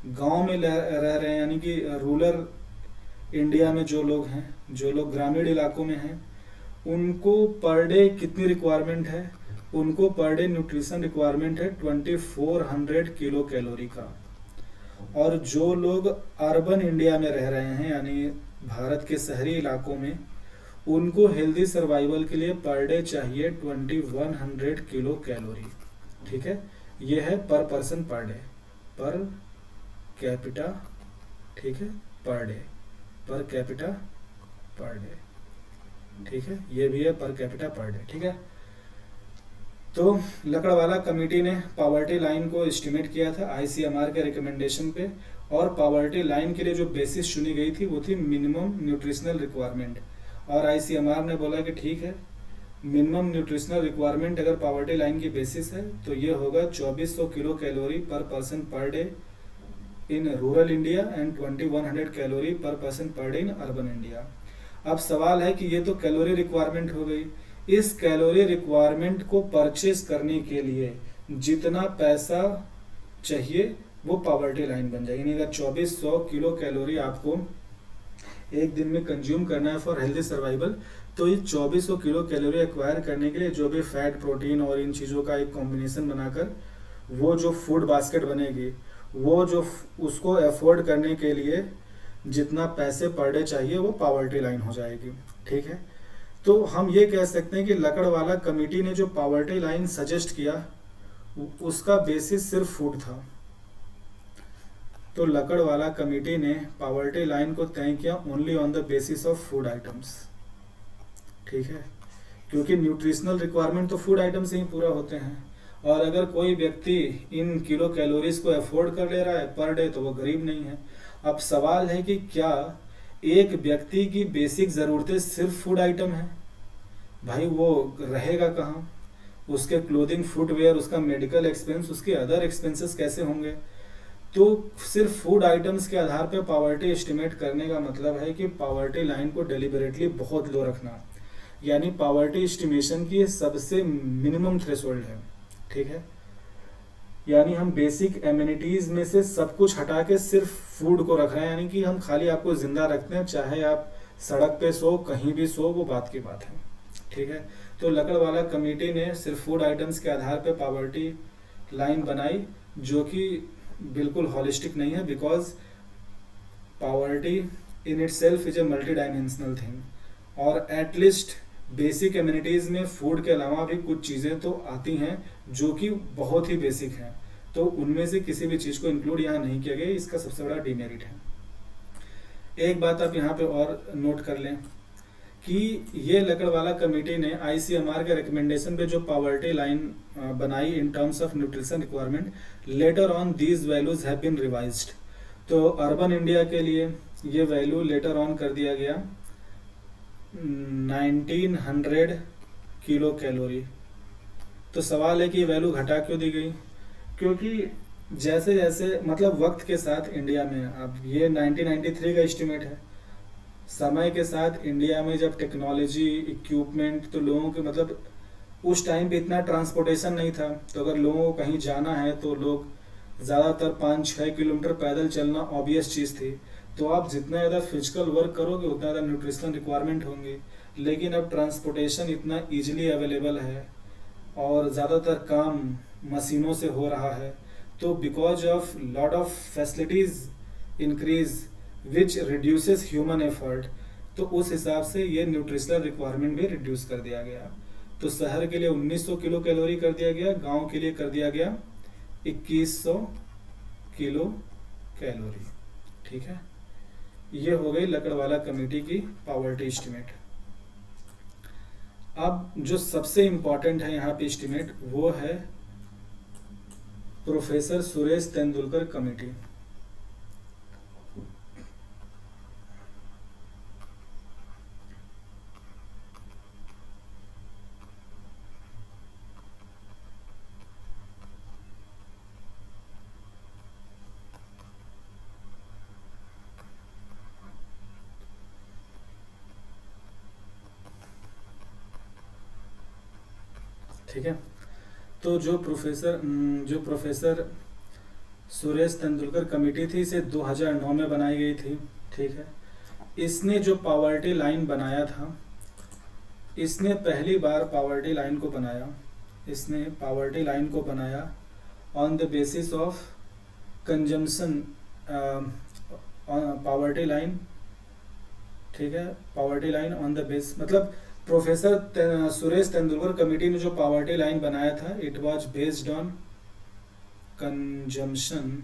गांव में रह रहे हैं, यानी कि रूरल इंडिया में जो लोग हैं, जो लोग ग्रामीण इलाकों में हैं, उनको पर डे कितनी रिक्वायरमेंट है? उनको पर डे न्यूट्रिशन रिक्वायरमेंट है 2400 किलो कैलोरी का। और जो लोग अर्बन इंडिया में रह रहे हैं, यानी भारत के शहरी इलाकों में, उनको हेल्दी सर्वाइवल के लिए पर डे चाहिए 2100 किलो कैलोरी। ठीक है, ये है पर person per day, per capita. ठीक है, per day, per capita per day. ठीक है, ये भी है पर कैपिटा पर डे। ठीक है, तो लकड़वाला कमेटी ने पॉवर्टी लाइन को एस्टिमेट किया था ICMR के रिकमेंडेशन पे, और पॉवर्टी लाइन के लिए जो बेसिस चुनी गई थी वो थी मिनिमम न्यूट्रिशनल रिक्वायरमेंट। और ICMR ने बोला कि ठीक है, मिनिमम न्यूट्रिशनल रिक्वायरमेंट अगर पॉवर्टी लाइन की बेसिस है तो ये होगा 2400 kilo calorie per person per day in rural India and 2100 calorie per person per day in urban India. अब सवाल है कि ये तो कैलोरी रिक्वायरमेंट हो गई, इस कैलोरी रिक्वायरमेंट को परचेज करने के लिए जितना पैसा चाहिए वो पॉवर्टी लाइन बन जाएगी। अगर 2400 किलो कैलोरी आपको एक दिन में कंज्यूम करना है फॉर हेल्दी सर्वाइवल, तो ये 2400 किलो कैलोरी एक्वायर करने के लिए जो भी फैट, प्रोटीन और इन चीज़ों का एक कॉम्बिनेशन बनाकर वो जो फूड बास्केट बनेगी, वो जो उसको अफोर्ड करने के लिए जितना पैसे पर डे चाहिए वो पॉवर्टी लाइन हो जाएगी। ठीक है, तो हम ये कह सकते हैं कि लकड़वाला कमेटी ने जो पॉवर्टी लाइन सजेस्ट किया उसका बेसिस सिर्फ फूड था। तो लकड़वाला कमेटी ने पॉवर्टी लाइन को तय किया only on the basis of food items. ठीक है, क्योंकि न्यूट्रिशनल रिक्वायरमेंट तो फूड आइटम से ही पूरा होते हैं, और अगर कोई व्यक्ति इन किलो कैलोरीज को अफोर्ड कर ले रहा है पर डे तो वो गरीब नहीं है। अब सवाल है कि क्या एक व्यक्ति की बेसिक ज़रूरतें सिर्फ फूड आइटम है? भाई वो रहेगा कहाँ? उसके क्लोथिंग, फुटवेयर, उसका मेडिकल एक्सपेंस, उसके अदर एक्सपेंसेस कैसे होंगे? तो सिर्फ फूड आइटम्स के आधार पे पॉवर्टी एस्टिमेट करने का मतलब है कि पॉवर्टी लाइन को डेलिबरेटली बहुत लो रखना, यानी पॉवर्टी एस्टिमेशन की सबसे मिनिमम थ्रेशोल्ड है। ठीक है, यानी हम बेसिक एमिनिटीज में से सब कुछ हटा के सिर्फ फूड को रख रहे हैं, यानी कि हम खाली आपको जिंदा रखते हैं, चाहे आप सड़क पे सो, कहीं भी सो, वो बात की बात है। ठीक है, तो लकड़वाला कमेटी ने सिर्फ फूड आइटम्स के आधार पे पॉवर्टी लाइन बनाई, जो कि बिल्कुल हॉलिस्टिक नहीं है, because poverty in it self is a multi dimensional thing, और एटलीस्ट बेसिक एमिनिटीज में फूड के अलावा भी कुछ चीज़ें तो आती हैं जो कि बहुत ही बेसिक हैं, तो उनमें से किसी भी चीज़ को इंक्लूड यहाँ नहीं किया गया, इसका सबसे बड़ा डिमेरिट है। एक बात आप यहाँ पे और नोट कर लें कि ये लकड़वाला कमेटी ने ICMR के रिकमेंडेशन पे जो पॉवर्टी लाइन बनाई in terms of nutrition requirement, later on these values have been revised. तो अर्बन इंडिया के लिए ये वैल्यू लेटर ऑन कर दिया गया 1900 किलो कैलोरी। तो सवाल है कि ये वैल्यू घटा क्यों दी गई? क्योंकि जैसे जैसे मतलब वक्त के साथ इंडिया में, अब ये 1993 का एस्टिमेट है, समय के साथ इंडिया में जब टेक्नोलॉजी, इक्विपमेंट, तो लोगों के मतलब उस टाइम पे इतना ट्रांसपोर्टेशन नहीं था, तो अगर लोगों को कहीं जाना है तो लोग ज़्यादातर 5-6 किलोमीटर पैदल चलना ऑब्वियस चीज़ थी। तो आप जितना ज़्यादा फिजिकल वर्क करोगे उतना ज़्यादा न्यूट्रिशनल रिक्वायरमेंट होंगी, लेकिन अब ट्रांसपोर्टेशन इतना ईजिली अवेलेबल है और ज़्यादातर काम मशीनों से हो रहा है, तो because of lot of facilities increase which reduces human effort, तो उस हिसाब से ये न्यूट्रिशनल रिक्वायरमेंट भी रिड्यूस कर दिया गया। तो शहर के लिए 1900 किलो कैलोरी कर दिया गया, गांव के लिए कर दिया गया 2100 किलो कैलोरी। ठीक है, ये हो गई लकड़वाला कमेटी की पावर्टी एस्टीमेट। अब जो सबसे इंपॉर्टेंट है यहाँ पे एस्टीमेट, वो है प्रोफेसर सुरेश तेंदुलकर कमेटी। ठीक है, तो जो प्रोफेसर सुरेश तेंदुलकर कमेटी थी, इसे 2009 में बनाई गई थी। ठीक है, इसने जो पावर्टी लाइन बनाया था, इसने पहली बार पावर्टी लाइन को बनाया, इसने पावर्टी लाइन को बनाया on the basis of consumption, poverty line. ठीक है, poverty line on the base मतलब प्रोफेसर सुरेश तेंदुलकर कमेटी ने जो पावर्टी लाइन बनाया था, it was based on consumption.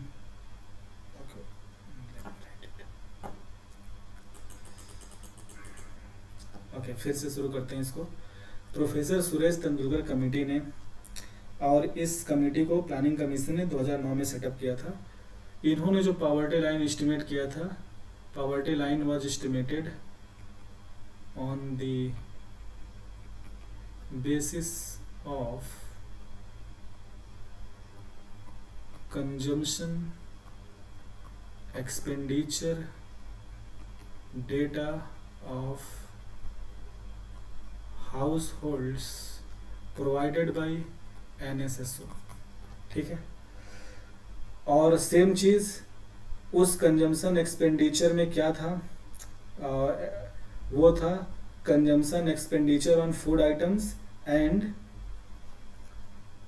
Okay, फिर से शुरू करते हैं इसको। प्रोफेसर सुरेश तेंदुलकर कमेटी ने, और इस कमेटी को प्लानिंग कमीशन ने 2009 में सेटअप किया था। इन्होंने जो पावर्टी लाइन एस्टिमेट किया था, poverty line was estimated on the basis of consumption expenditure data of households provided by NSSO। ठीक है, और सेम चीज उस कंजम्पशन एक्सपेंडिचर में क्या था, वो था consumption expenditure on food items and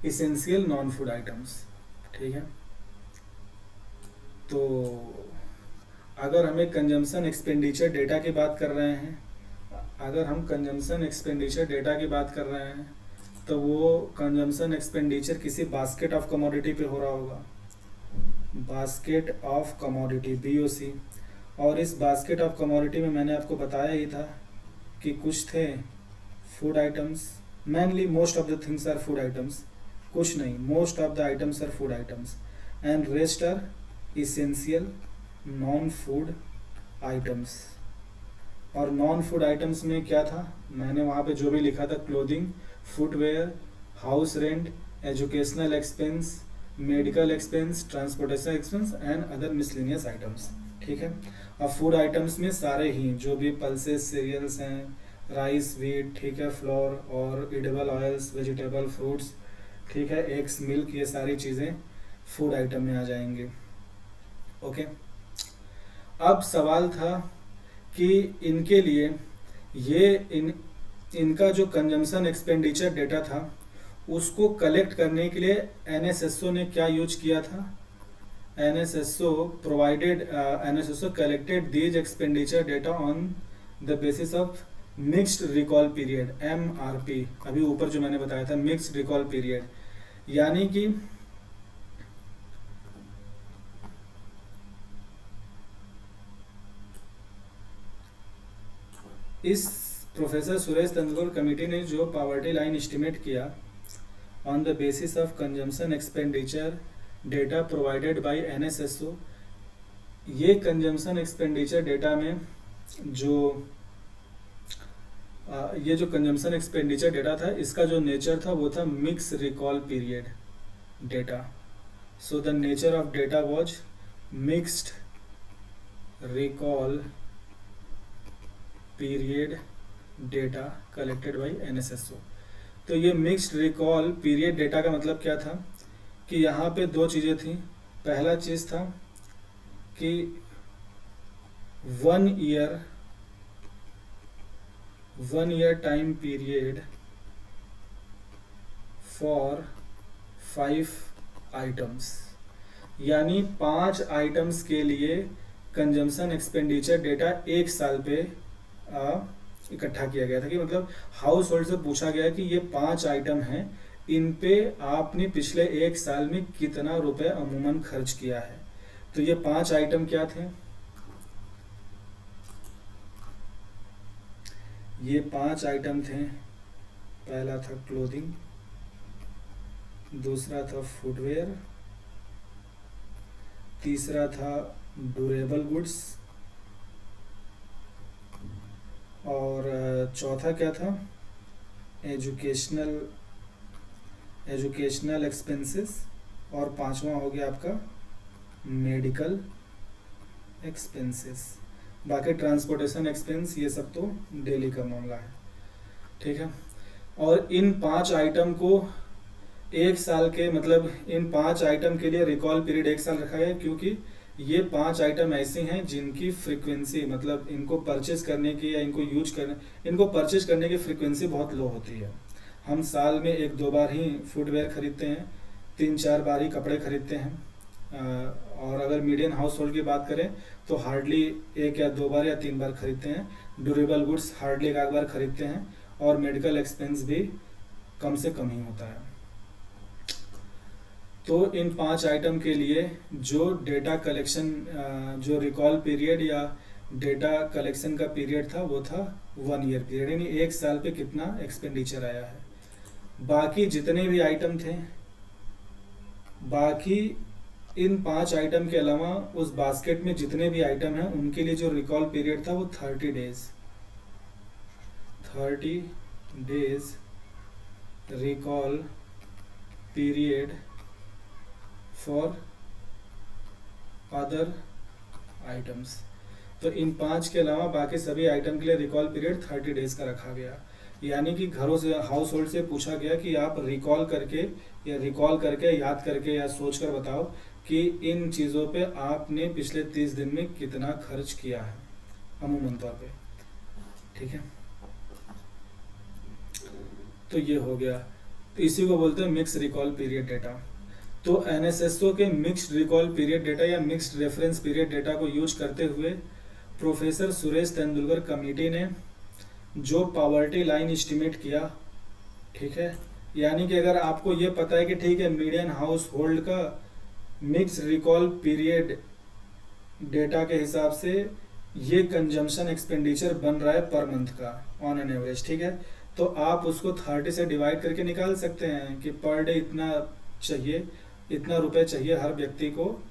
essential non food items. ठीक है, तो अगर हमें कंजम्पशन एक्सपेंडिचर डेटा की बात कर रहे हैं, अगर हम कंजम्पशन एक्सपेंडिचर डेटा की बात कर रहे हैं, तो वो कंजम्पशन एक्सपेंडिचर किसी बास्केट ऑफ कमोडिटी पे हो रहा होगा, बास्केट ऑफ कमोडिटी BOC। और इस बास्केट ऑफ कमोडिटी में मैंने आपको बताया ही था कि कुछ थे food items, mainly most of the things are food items, कुछ नहीं, most of the items are food items and rest are essential non food items. और नॉन फूड आइटम्स में क्या था, मैंने वहाँ पे जो भी लिखा था, clothing, footwear, house rent, educational expense, medical expense, transportation expense and other miscellaneous items. ठीक है, अब फूड आइटम्स में सारे ही जो भी पल्सेस, सीरियल्स हैं, राइस, व्हीट, ठीक है, फ्लोर और एडिबल ऑयल्स, वेजिटेबल, फ्रूट्स, ठीक है, एग्स, मिल्क, ये सारी चीज़ें फूड आइटम में आ जाएंगे। ओके, अब सवाल था कि इनके लिए इनका जो कंजम्पशन एक्सपेंडिचर डेटा था, उसको कलेक्ट करने के लिए NSSO ने क्या यूज किया था। NSSO collected these expenditure data on the basis of mixed recall period, MRP। अभी ऊपर जो मैंने बताया था मिक्स्ड रिकॉल पीरियड, यानी कि इस प्रोफेसर सुरेश तेंदुलकर कमेटी ने जो पावर्टी लाइन एस्टिमेट किया on the basis of consumption expenditure data provided by NSSO, ये कंजम्पशन एक्सपेंडिचर डेटा में ये जो कंजम्पशन एक्सपेंडिचर डेटा था, इसका जो नेचर था वो था mix recall period data. So the nature of data was mixed recall period data collected by NSSO। तो ये मिक्स्ड रिकॉल पीरियड डेटा का मतलब क्या था कि यहाँ पे दो चीज़ें थी। पहला चीज़ था कि 1 year time period for 5 items, यानी 5 आइटम्स के लिए कंजम्पशन एक्सपेंडिचर डेटा 1 साल पे इकट्ठा किया गया था कि मतलब हाउस होल्ड से पूछा गया कि ये 5 आइटम हैं, इन पे आपने पिछले 1 साल में कितना रुपए अमूमन खर्च किया है। तो ये 5 आइटम क्या थे? ये 5 आइटम थे। पहला था क्लोथिंग, दूसरा था फुटवेयर, तीसरा था ड्यूरेबल गुड्स, और चौथा क्या था? एजुकेशनल एक्सपेंसेस, और पांचवा हो गया आपका मेडिकल एक्सपेंसेस। बाकी ट्रांसपोर्टेशन एक्सपेंस ये सब तो डेली का मामला है, ठीक है। और इन 5 आइटम को 1 साल के मतलब इन 5 आइटम के लिए रिकॉल पीरियड 1 साल रखा गया, क्योंकि ये 5 आइटम ऐसे हैं जिनकी फ्रीक्वेंसी मतलब इनको परचेज करने की या इनको परचेज करने की फ्रीक्वेंसी बहुत लो होती है। हम साल में 1-2 बार ही फुटवेयर खरीदते हैं, 3-4 बार ही कपड़े खरीदते हैं, और अगर मीडियम हाउस होल्ड की बात करें तो हार्डली 1 या 2 बार या 3 बार खरीदते हैं। ड्यूरेबल गुड्स हार्डली 1 बार खरीदते हैं, और मेडिकल एक्सपेंस भी कम से कम ही होता है। तो इन 5 आइटम के लिए जो डेटा कलेक्शन जो रिकॉल पीरियड या डेटा कलेक्शन का पीरियड था वो था 1 ईयर पीरियड, यानी 1 साल पे कितना एक्सपेंडिचर आया है। बाकी जितने भी आइटम थे, बाकी इन 5 आइटम के अलावा उस बास्केट में जितने भी आइटम हैं उनके लिए जो रिकॉल पीरियड था वो 30 days 30 days recall period for other items. तो इन 5 के अलावा बाकी सभी आइटम के लिए रिकॉल पीरियड 30 डेज का रखा गया। यानी कि घरों से हाउस होल्ड से पूछा गया कि आप रिकॉल करके याद करके या सोच कर बताओ कि इन चीज़ों पे आपने पिछले 30 दिन में कितना खर्च किया है अमूमन तौर पे, ठीक है। तो ये हो गया, तो इसी को बोलते हैं मिक्स रिकॉल पीरियड डेटा। तो एनएसएसओ के मिक्स्ड रिकॉल पीरियड डेटा या मिक्स्ड रेफरेंस पीरियड डेटा को यूज करते हुए प्रोफेसर सुरेश तेंदुलकर कमेटी ने जो पॉवर्टी लाइन एस्टिमेट किया, ठीक है, यानी कि अगर आपको ये पता है कि ठीक है मीडियन हाउस होल्ड का मिक्स रिकॉल पीरियड डेटा के हिसाब से ये कंजम्पशन एक्सपेंडिचर बन रहा है पर मंथ का ऑन एन एवरेज, ठीक है, तो आप उसको 30 से डिवाइड करके निकाल सकते हैं कि पर डे इतना रुपए चाहिए हर व्यक्ति को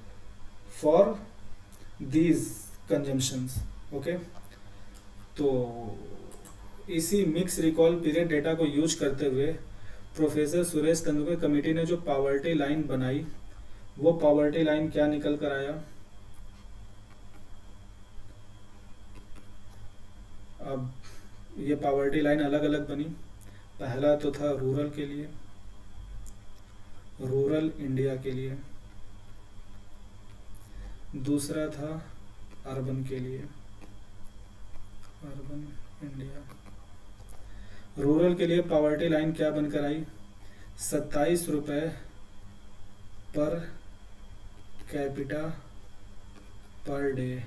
फॉर दीज कंजम्पशंस, ओके। तो इसी मिक्स रिकॉल पीरियड डेटा को यूज करते हुए प्रोफेसर सुरेश तेंदुलकर कमेटी ने जो पॉवर्टी लाइन बनाई, वो पॉवर्टी लाइन क्या निकल कर आया? अब ये पॉवर्टी लाइन अलग अलग बनी। पहला तो था रूरल के लिए, रूरल इंडिया के लिए, दूसरा था अर्बन के लिए, अर्बन इंडिया। रूरल के लिए पॉवर्टी लाइन क्या बनकर आई? 27 रुपए पर कैपिटा पर डे।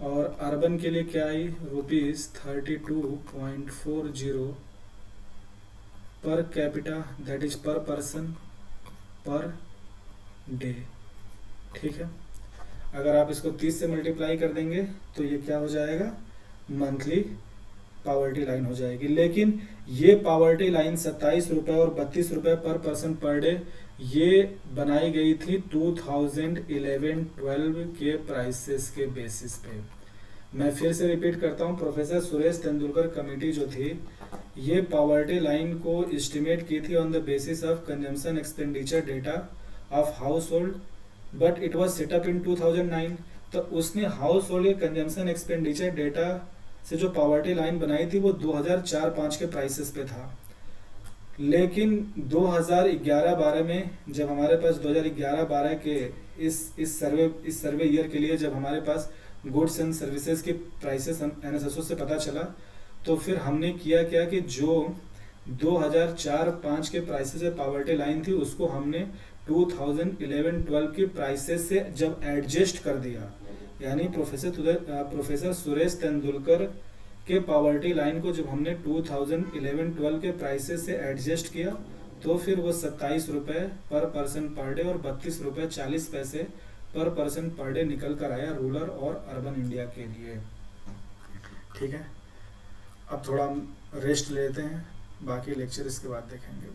और अर्बन के लिए क्या आई? ₹32.40 पर कैपिटा, दैट इज पर पर्सन पर डे, ठीक है। अगर आप इसको 30 से मल्टीप्लाई कर देंगे तो ये क्या हो जाएगा? मंथली पॉवर्टी लाइन हो जाएगी। लेकिन ये पॉवर्टी लाइन 27 रुपए और 32 रुपए पर पर्सन पर डे ये बनाई गई थी 2011-12 के प्राइसेस के बेसिस पे। मैं फिर से रिपीट करता हूँ, प्रोफेसर सुरेश तेंदुलकर कमेटी जो थी ये पॉवर्टी लाइन को एस्टिमेट की थी on the basis of consumption expenditure data of house hold, but it was set up in 2009। तो उसने हाउस होल्ड के कंजम्पशन एक्सपेंडिचर डेटा से जो पॉवर्टी लाइन बनाई थी वो 2004-05 के प्राइसेस पे था। लेकिन 2011-12 में जब हमारे पास 2011-12 के इस सर्वे ईयर के लिए जब हमारे पास गुड्स एंड सर्विसेज के प्राइसेस एनएसएसओ से पता चला, तो फिर हमने किया क्या कि जो 2004-05 के प्राइसेस से पॉवर्टी लाइन थी उसको हमने 2011-12 के प्राइसेस से जब एडजस्ट कर दिया, यानी प्रोफेसर सुरेश तेंदुलकर के पॉवर्टी लाइन को जब हमने 2011-12 के प्राइसेस से एडजस्ट किया तो फिर वो 27 रुपये पर पर्सन पर डे और 32 रुपये 40 पैसे पर पर्सन पर डे निकल कर आया रूरल और अर्बन इंडिया के लिए। ठीक है, अब थोड़ा हम रेस्ट लेते हैं, बाकी लेक्चर इसके बाद देखेंगे।